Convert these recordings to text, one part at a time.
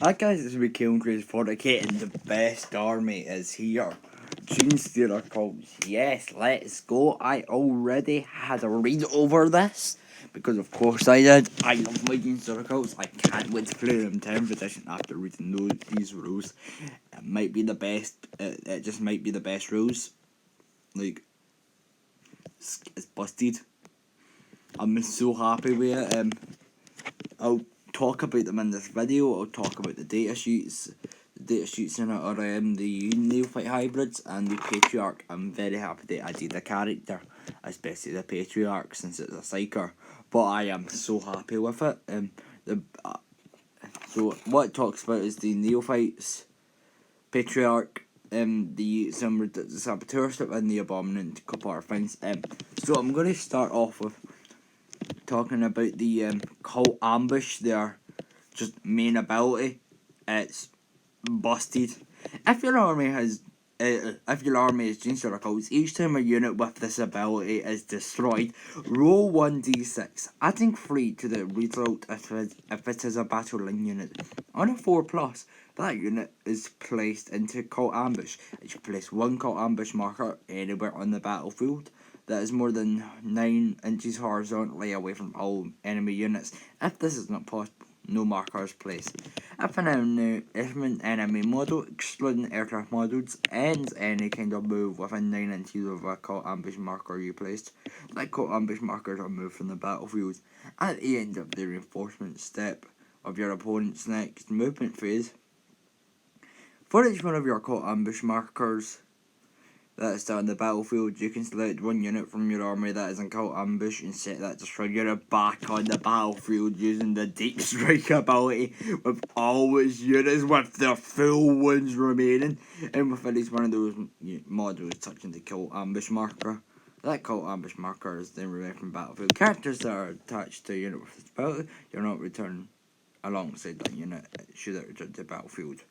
That guys, this week Killing Crazy 40k and the best army is here. GENESTEALER CULTS. Yes, let's go. I already had a read over this because of course I did. I love my GENESTEALER CULTS. I can't wait to play them 10th edition after reading these rules. It might be the best. It just might be the best rules. Like it's busted. I'm so happy with it. I'll talk about them in this video. I'll talk about the data sheets. The data sheets in it are the Neophyte hybrids and the Patriarch. I'm very happy that I did the character, especially the Patriarch since it's a psyker. But I am so happy with it. So what it talks about is the Neophytes, Patriarch, the Saboteur and the Abominant, couple other things. So I'm going to start off with talking about the Cult Ambush, their just main ability. It's busted. If your army is GENESTEALER CULTS, each time a unit with this ability is destroyed, roll 1d6, adding 3 to the result if it is a battle line unit. On a 4+, that unit is placed into Cult Ambush. It should place one Cult Ambush marker anywhere on the battlefield that is more than 9 inches horizontally away from all enemy units. If this is not possible, no marker is placed. If an enemy model, excluding aircraft models, ends any kind of move within 9 inches of a Cult Ambush marker you placed, that Cult Ambush marker is removed from the battlefield. At the end of the reinforcement step of your opponent's next movement phase, for each one of your Cult Ambush markers that is still in the battlefield, you can select one unit from your army that is in Cult Ambush and set that destroyed unit back on the battlefield using the Deep Strike ability with all its units with their full wounds remaining, and with at least one of those models touching the Cult Ambush marker. That Cult Ambush marker is then removed from battlefield. Characters that are attached to a unit with this ability, you're not returned alongside that unit should it return to the battlefield.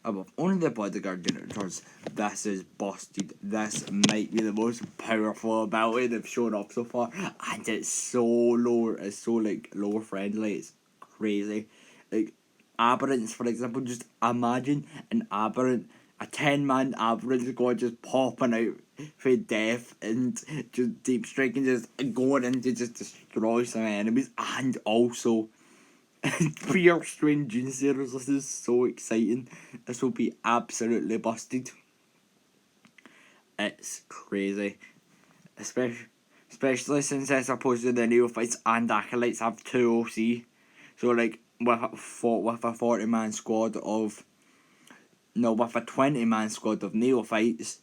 Above only the bodyguard unit returns. This is busted. This might be the most powerful ability they've shown off so far, and it's so low. It's so like lower friendly. It's crazy. Like aberrants, for example. Just imagine an aberrant, a 10-man aberrant squad just popping out for death and just deep striking, just going in to just destroy some enemies, and also Pure Strange Genestealers. This is so exciting. This will be absolutely busted. It's crazy. Especially since it's opposed to the Neophytes and Acolytes have 2 OC. So like with a 40-man squad of with a 20-man squad of Neophytes,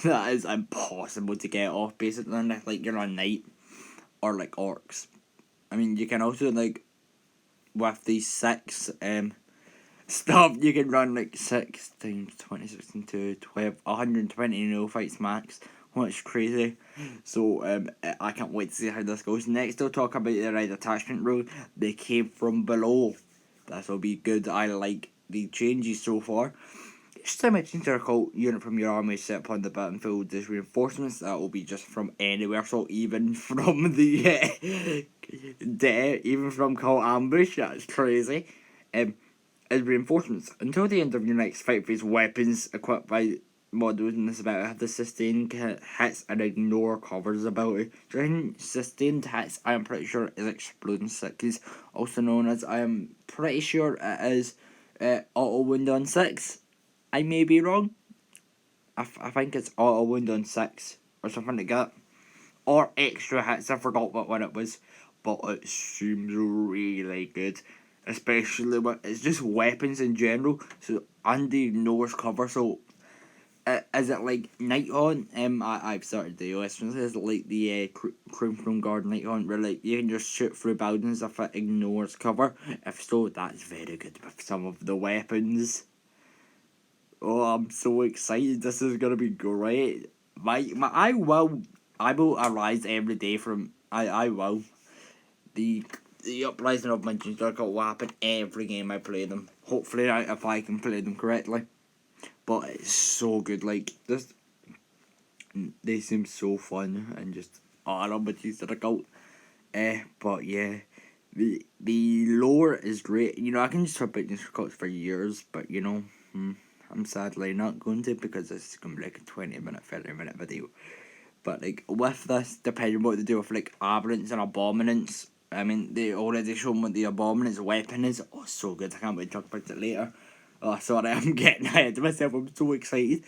that is impossible to get off basically unless like you're a knight or like orcs. I mean, you can also like with these 6 stuff, you can run like 6 times 26 into 12, 120 neophytes max, which is crazy. So I can't wait to see how this goes. Next, I'll talk about the right attachment rule. They came from below. This will be good. I like the changes so far. Each time a GENESTEALER cult unit from your army is set upon the battlefield, there's reinforcements that will be just from anywhere, so even from the even from Cult Ambush. That's crazy. As reinforcements, until the end of your next fight phase, weapons equipped by models in this ability have the sustained hits and ignore covers ability. During sustained hits, I am pretty sure is Exploding Sixes, also known as, I am pretty sure it is auto wound on 6. I may be wrong. I think it's auto wound on 6 or something like that. Or extra hits, I forgot what one it was. But it seems really good. Especially when it's just weapons in general. So Andy ignores cover. So is it like Nighthaunt? I've started the OS. Is it like the Crimson Guard Nighthaunt where like you can just shoot through buildings if it ignores cover? If so, that's very good with some of the weapons. Oh, I'm so excited. This is gonna be great. I will arise every day from I will. The uprising of my GENESTEALER cult will happen every game I play them. Hopefully if I can play them correctly. But it's so good, like this they seem so fun and just I love my GENESTEALER cult. But yeah. The lore is great. You know, I can just talk about Genestealer cults for years, but you know, I'm sadly not going to, because this is going to be like a 20-minute, 30-minute video. But like with this, depending on what they do with like aberrants and abominants, I mean, they already shown what the abominants weapon is. Oh, so good! I can't wait to talk about it later. Oh, sorry, I'm getting ahead of myself. I'm so excited.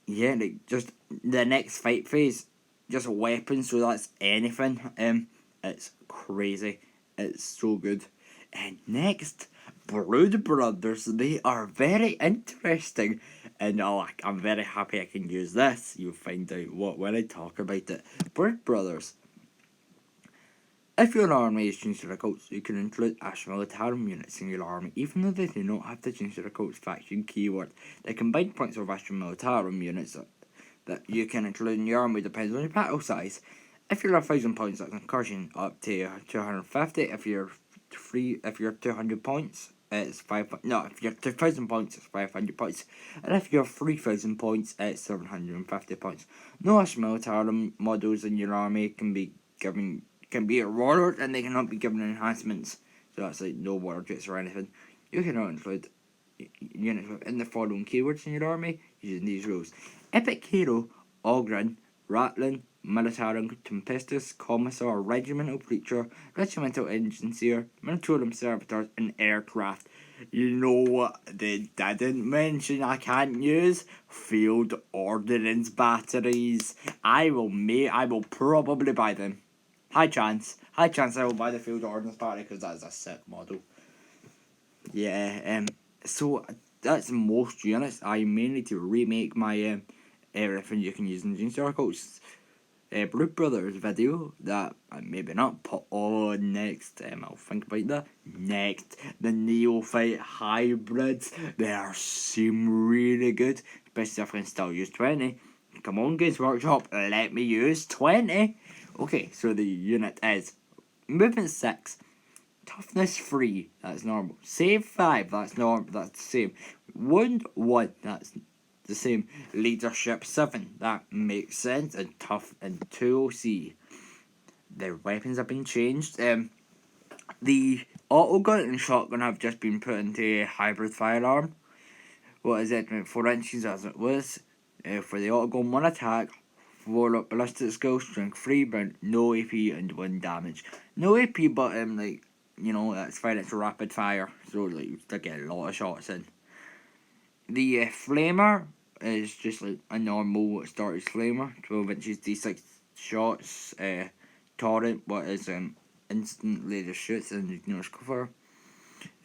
Yeah, like just the next fight phase, just weapons. So that's anything. It's crazy. It's so good. And next, Brood Brothers. They are very interesting, and I'm very happy I can use this. You'll find out what when I talk about it. Brood Brothers. If your army is Genestealer cults, you can include Astra Militarum units in your army, even though they do not have the Genestealer cults faction keyword. The combined points of Astra Militarum units that you can include in your army depends on your battle size. If you're 1,000 points, that's incursion up to 250. If you're 200 points, it's 5. No, if you're 2,000 points, it's 500 points, and if you're 3,000 points, it's 750 points. No Astra Militarum models in your army can be a warlord, and they cannot be given enhancements. So that's like no warlords or anything. You cannot include units within the following keywords in your army using these rules: Epic Hero, Ogren, Rattling, Militarum, Tempestus, Commissar, Regimental Preacher, Regimental Engineer, Militarum Servitors, and Aircraft. You know what they didn't mention I can't use? Field Ordnance Batteries. I will probably buy them. High chance I will buy the Field Ordnance Battery, because that's a sick model. Yeah, so that's most units. I may need to remake my everything you can use in Genestealer cults Brood Brothers video that I maybe not put on next. I'll think about that next. The Neophyte hybrids, seem really good, especially if I can still use 20. Come on, Games Workshop, let me use 20. Okay, so the unit is movement 6, toughness 3, that's normal. Save 5, that's normal, that's the same. Wound 1, that's the same. Leadership 7, that makes sense. And tough and 2 OC. Their weapons have been changed. The autogun and shotgun have just been put into a hybrid firearm. What is it? 4 inches as it was. For the autogun, 1 attack, 4 up ballistic skill, strength 3, but no AP and 1 damage. No AP, but like, you know, that's fine. It's rapid fire, so like you still get a lot of shots in. The flamer is just like a normal starter's flamer, 12 inches, D6 shots, torrent, what is instantly just shoots and ignores cover.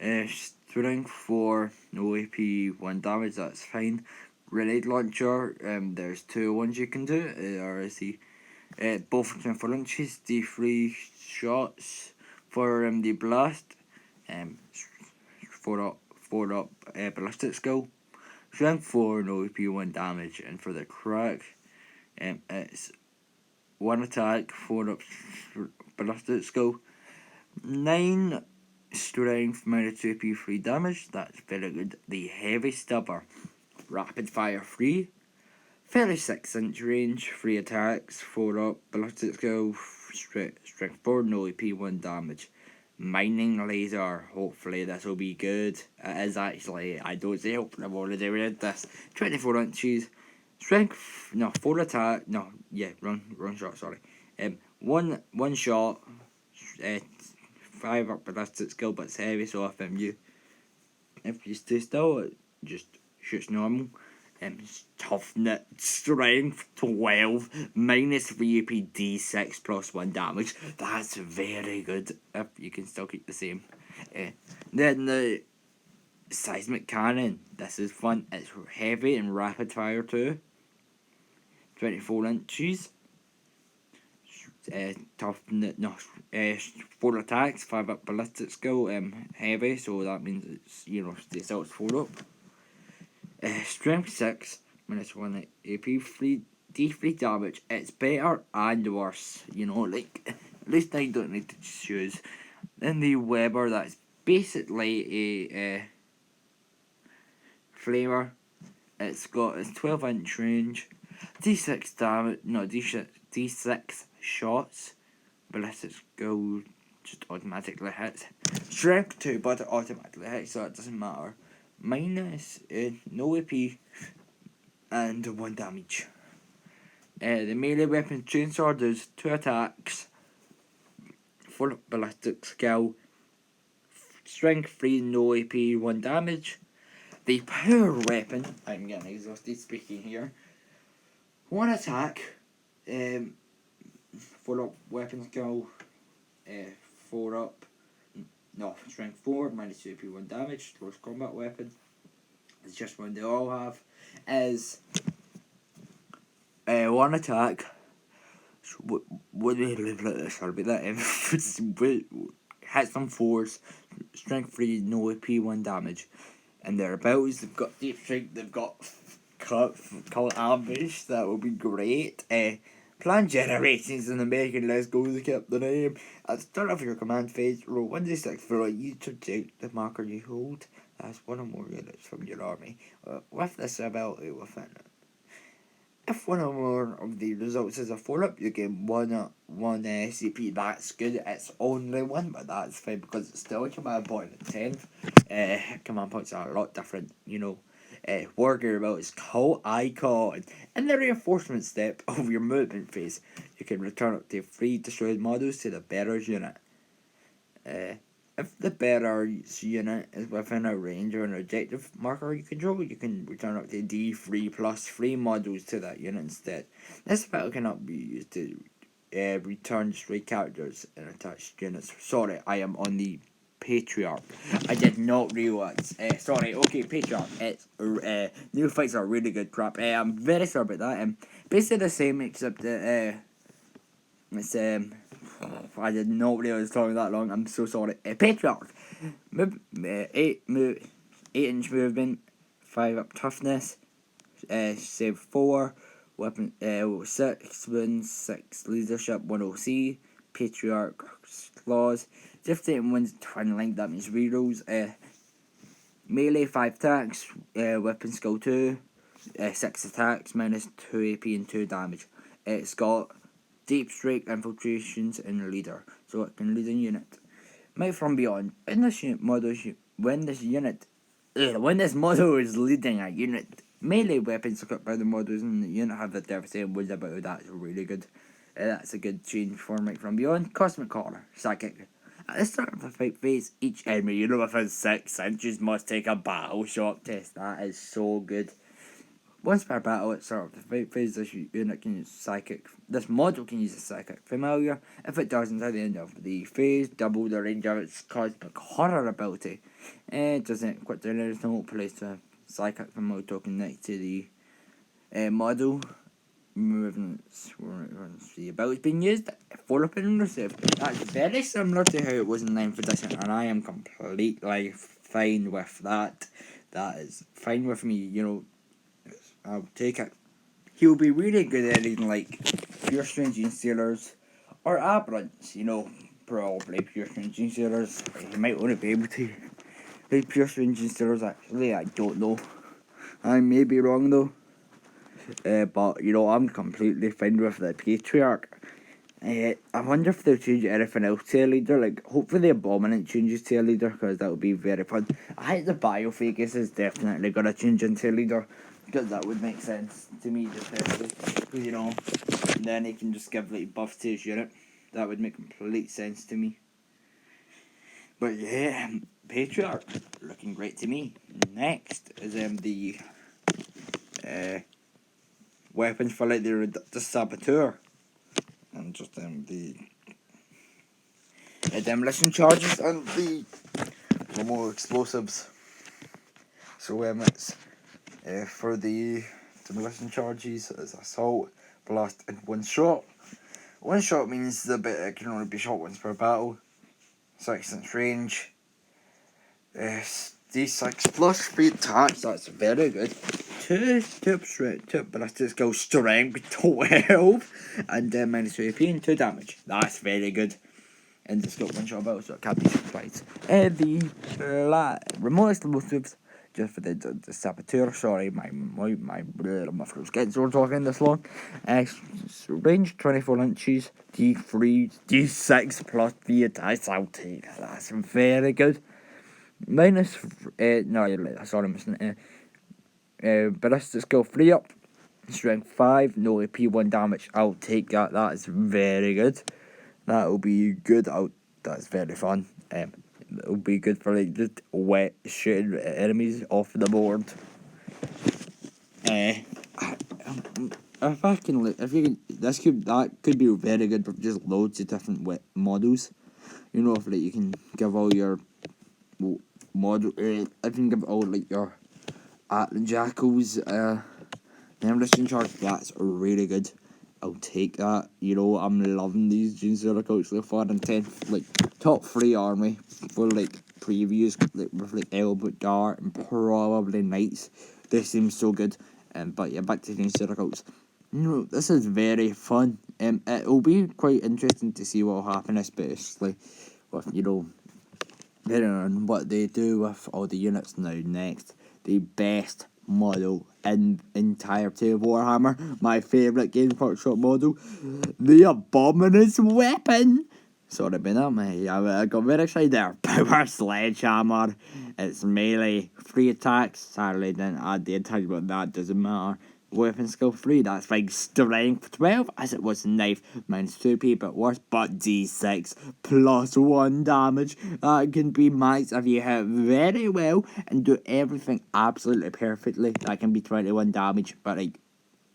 Strength 4, no AP, 1 damage, that's fine. Grenade launcher, there's 2 ones you can do, both 4 inches, D3 shots for the blast, 4 up ballistic skill. Strength 4, no AP, 1 damage, and for the crack, it's 1 attack, 4 up ballistic skill, 9 strength, -2 AP, 3 damage, that's very good. The heavy stubber, rapid fire 3, 36-inch range, 3 attacks, 4 up ballistic skill, strength 4, no AP, 1 damage. Mining laser, hopefully this will be good. It is actually, I don't say hopefully, I've already read this. 24 inches, strength, 4 attack, wrong shot, sorry. One shot, 5 up ballistic skill, but it's heavy, so if you stay still, it just shoots normal. Toughness, strength 12, -3 AP, D6 plus 1 damage. That's very good if you can still keep the same. Then the seismic cannon. This is fun. It's heavy and rapid fire too. 24 inches. Toughness, 4 attacks, 5 up ballistic skill. Heavy, so that means it's the assault's 4 up. Strength 6, -1 AP, 3 D3 damage. It's better and worse, like, at least I don't need to choose. Then the Weber, that's basically a flamer. It's got its 12-inch range, D6 damage, D6 shots, ballistic skill just automatically hits. Strength 2, but it automatically hits, so it doesn't matter. Minus no AP and 1 damage. The melee weapon chainsaw does 2 attacks, 4 ballistic skill, strength 3, no AP, 1 damage. The power weapon, I'm getting exhausted speaking here. 1 attack, 4 up weapon skill, 4 up, no, strength 4, minus 2 AP, 1 damage, close combat weapon. It's just one they all have. Is 1 attack. What do they live like this? I'll be that hits them 4s, strength 3, no AP, 1 damage. And their abilities, they've got deep strength, they've got cult ambush, that will be great. Plan generations in American Let's Go, they kept the name. At the start of your command phase, roll 1d6 for each objective marker you hold. That's 1 or more units from your army. With this ability within it. If 1 or more of the results is a 4-up, you get 1 CP. That's good. It's only 1, but that's fine because it's still a command point at 10. Command points are a lot different, you know. War gear abilities, cult icon. In the reinforcement step of your movement phase, you can return up to 3 destroyed models to the bearer's unit. If the bearer's unit is within a range or an objective marker you control, you can return up to D3 plus 3 models to that unit instead. This spell cannot be used to return destroyed characters and attached units. Sorry, I am on the Patriarch. I did not realise. Okay, Patriarch. It's new fights are really good crap. I'm very sorry about that. Basically the same except that it's I did not realise it was talking that long. I'm so sorry. Patriarch. 8-inch movement, 5 up toughness, save 4, weapon 6 wounds, 6 leadership, 1 OC, Patriarch claws, 15 wins, twin link, that means rerolls. Melee 5 attacks, weapon skill 2, 6 attacks, minus 2 AP and 2 damage. It's got deep strike, infiltrations, and leader, so it can lead a unit. Might from beyond. In this model, when this model is leading a unit, melee weapons equipped by the models in the unit have the devastating wounds about. That's really good. That's a good change for Might from beyond. Cosmic Collar, psychic. At the start of the fight phase, each enemy unit within 6 inches must take a battle shock test. That is so good. Once per battle at the start of the fight phase, this unit can use psychic. This model can use a psychic familiar. If it doesn't, at the end of the phase, double the range of its cosmic horror ability. It doesn't quit there. There's no place to psychic familiar token next to the model. Movements, the ability being used, 4-up and received. That's very similar to how it was in 9th edition, and I am completely fine with that. That is fine with me, you know. I'll take it. He'll be really good at anything like Pure Strange Genestealers or Aberrants, you know. Probably Pure Strange Genestealers. He might only be able to play Pure Strange Genestealers, actually. I don't know. I may be wrong though. But, you know, I'm completely fine with the Patriarch. I wonder if they'll change anything else to a leader. Like, hopefully the Abominant changes to a leader, because that would be very fun. I think the Biophagus is definitely going to change into a leader, because that would make sense to me, especially. You know, and then he can just give, like, buffs to his unit. That would make complete sense to me. But, yeah, Patriarch, looking great to me. Next is the weapons for, like, the Saboteur. And just the demolition charges and the more explosives. So it's for the demolition charges, it's assault, blast, and 1 shot. 1 shot means the bit can only be shot once per battle. 6 inch range. D6 plus 3 attacks. That's very good. 2 ballistic skill strength 12 and minus 2 AP and 2 damage. That's very good. And it's got 1 shot about, so it can't be surprised. The remote explosives just for the saboteur. Sorry, my throat's getting sore talking this long. Range 24 inches, D3, D6 plus V attacks. I'll take that. That's very good. Minus, no, sorry, I'm missing ballistic skill 3 up, strength 5, no AP 1 damage. I'll take that. That's very good. That'll be good. That's very fun. It'll be good for like just wet shooting enemies off the board. If I can, if you can, that could be very good for just loads of different models. You know, if like you can give all your model, if you can give all like your jackals, demolition charge. That's really good. I'll take that. You know, I'm loving these GENESTEALER CULTS so far. And 10th, like top 3 army for like previews, like with like Elbert Dart and probably Knights. This seems so good. But yeah, back to GENESTEALER CULTS. You know, this is very fun. It'll be quite interesting to see what will happen, especially with, you know, depending on what they do with all the units now next. The best model in entirety of Warhammer, my favourite Games Workshop model, the Abominous Weapon. Sorry about that, mate. I got very excited there. Power Sledgehammer. It's melee, 3 attacks. Sadly, didn't add the attack, but that doesn't matter. Weapon skill 3, that's like strength 12, as it was knife, minus 2p, but worse, but d6 plus 1 damage. That can be max if you hit very well and do everything absolutely perfectly. That can be 21 damage, but like,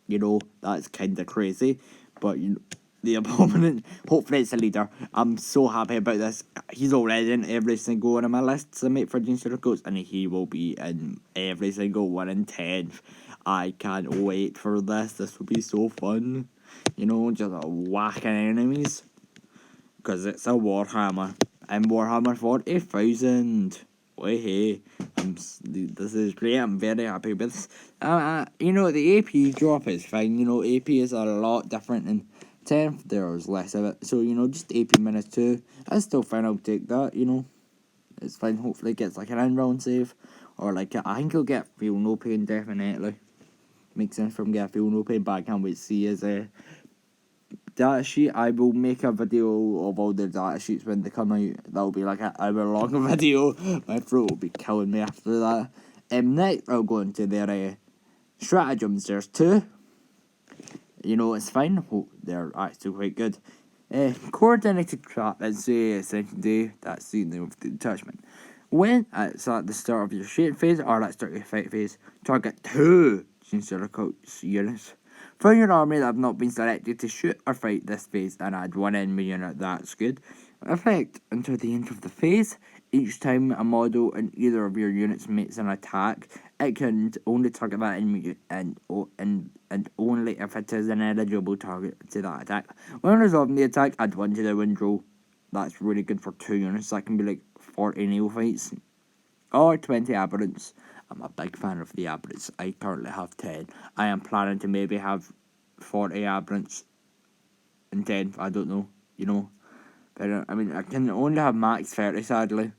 you know, that's kind of crazy. But you know, the opponent, hopefully it's a leader. I'm so happy about this. He's already in every single one of my lists I make for GENESTEALER CULTS, and he will be in every single one in 10th. I can't wait for this. This will be so fun. You know, just whacking enemies. Because it's a Warhammer. And Warhammer 40,000. Way hey. This is great. I'm very happy with this. You know, the AP drop is fine. You know, AP is a lot different in 10th. There's less of it. So, you know, just AP minus 2. That's still fine. I'll take that, you know. It's fine. Hopefully it gets like an in-round save. Or like, I think he'll get Feel No Pain, definitely. Makes sense from get Feel No Pain, but I can't wait to see his data sheet. I will make a video of all the data sheets when they come out. That'll be like an hour long video. My throat will be killing me after that. Next, I'll go into their stratagems. There's 2. You know, it's fine. They're actually quite good. Coordinated trap. That's the Ascension day. That's the name of the attachment. When it's at the start of your shooting phase or at the start of your fight phase, target 2 GENESTEALER CULTS units from your army that have not been selected to shoot or fight this phase and add 1 enemy unit. That's good. Effect until the end of the phase. Each time a model in either of your units makes an attack, it can only target that enemy and only if it is an eligible target to that attack. When resolving the attack, add 1 to the wind roll. That's really good for 2 units. That can be like 40 neophytes or 20 aberrants. I'm a big fan of the aberrants. I currently have 10. I am planning to maybe have 40 aberrants and 10. I don't know, you know. But I mean, I can only have max 30, sadly.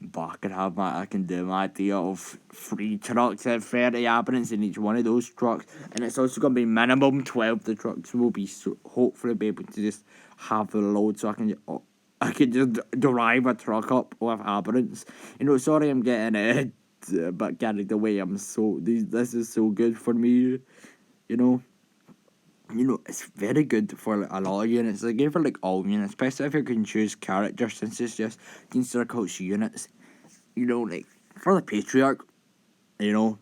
But I can do my idea of 3 trucks and 30 aberrants in each one of those trucks. And it's also going to be minimum 12. The trucks will be hopefully be able to just have the load so I can just drive a truck up with aberrants. You know, sorry I'm getting a bit carried away. This is so good for me, you know. You know, it's very good for like, a lot of units. Like, good for like all units, especially if you can choose characters, since it's just GENESTEALER CULTS units. You know, like for the Patriarch, you know,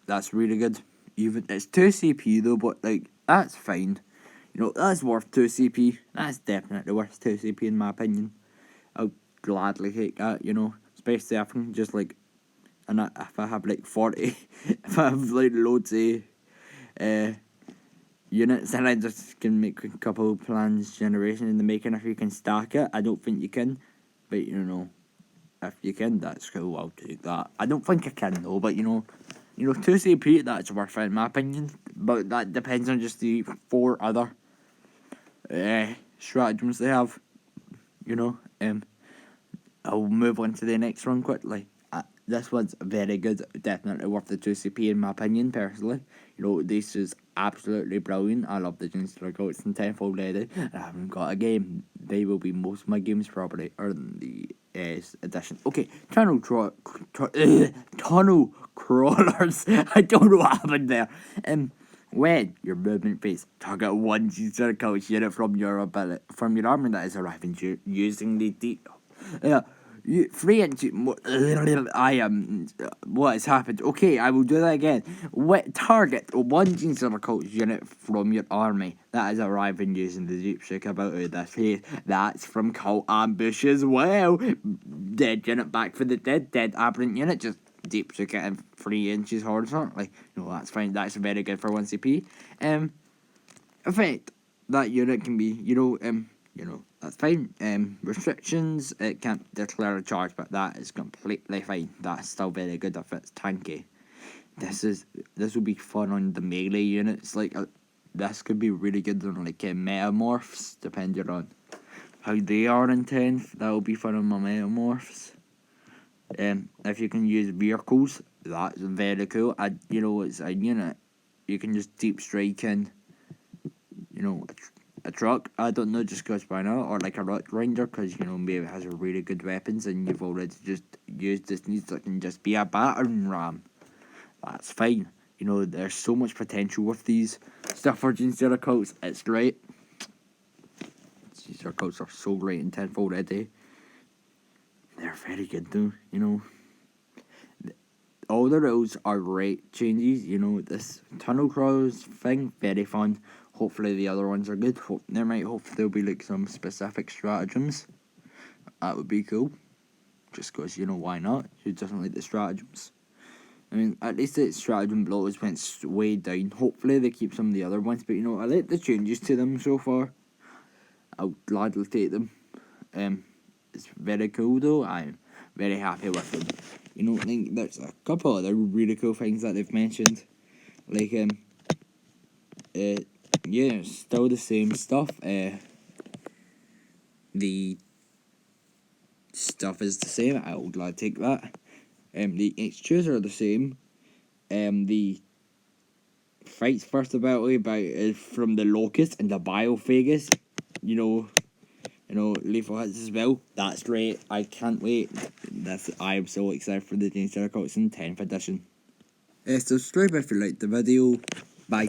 that's really good. Even it's 2 CP though, but like that's fine. You know, that's worth 2 CP. That's definitely worth 2 CP in my opinion. I'll gladly take that. You know, especially if I can just like, and if I have like 40, if I have like loads of units, and I just can make a couple plans generation in the making if you can stack it. I don't think you can, but you know, if you can, that's cool. I'll take that. I don't think I can though, but you know, 2 CP, that's worth it in my opinion. But that depends on just the 4 other stratagems they have. You know, I'll move on to the next one quickly. This one's very good, definitely worth the 2CP in my opinion, personally. You know, this is absolutely brilliant. I love the GENESTEALER CULTS and tenfold already. I haven't got a game. They will be most of my games probably, or the edition. Okay, tunnel crawlers. I don't know what happened there. When your movement phase, target one GENESTEALER CULTS unit from your armor that is arriving using the free entry. I am. What has happened? Okay, I will do that again. Target one GENESTEALER CULTS unit from your army that is arriving using the deep streak ability. That's from Cult Ambush as well. Dead unit back for the dead aberrant unit. Just deep streak it in 3 inches horizontally. No, that's fine. That's very good for 1CP. Effect. That unit can be, that's fine. Restrictions, it can't declare a charge, but that is completely fine. That's still very good if it's tanky. This will be fun on the melee units. This could be really good on metamorphs, depending on how they are in 10th. That will be fun on my metamorphs. If you can use vehicles, that's very cool. It's a unit. You can just deep strike in, a truck. I don't know, just because why not? Or like a rock grinder, because maybe it has a really good weapons and you've already just used this needs that can just be a battering ram. That's fine. There's so much potential with these stuff for GENESTEALER CULTS. It's great. GENESTEALER CULTS are so great in tenfold already. They're very good though. All the rules are great changes. This tunnel crawlers thing, very fun. Hopefully the other ones are good. Hopefully there'll be some specific stratagems. That would be cool. Just because, why not? Who doesn't like the stratagems? I mean, at least the stratagem blows went way down. Hopefully they keep some of the other ones. But, I like the changes to them so far. I'll gladly take them. It's very cool though. I'm very happy with them. I think there's a couple other really cool things that they've mentioned. Still the same stuff. The stuff is the same. I will gladly take that. The H2s are the same. The fights first ability from the Locust and the Biophagus. Lethal hits as well. That's great. I can't wait. I am so excited for the GENESTEALER CULTS in 10th edition. Subscribe if you liked the video. Bye.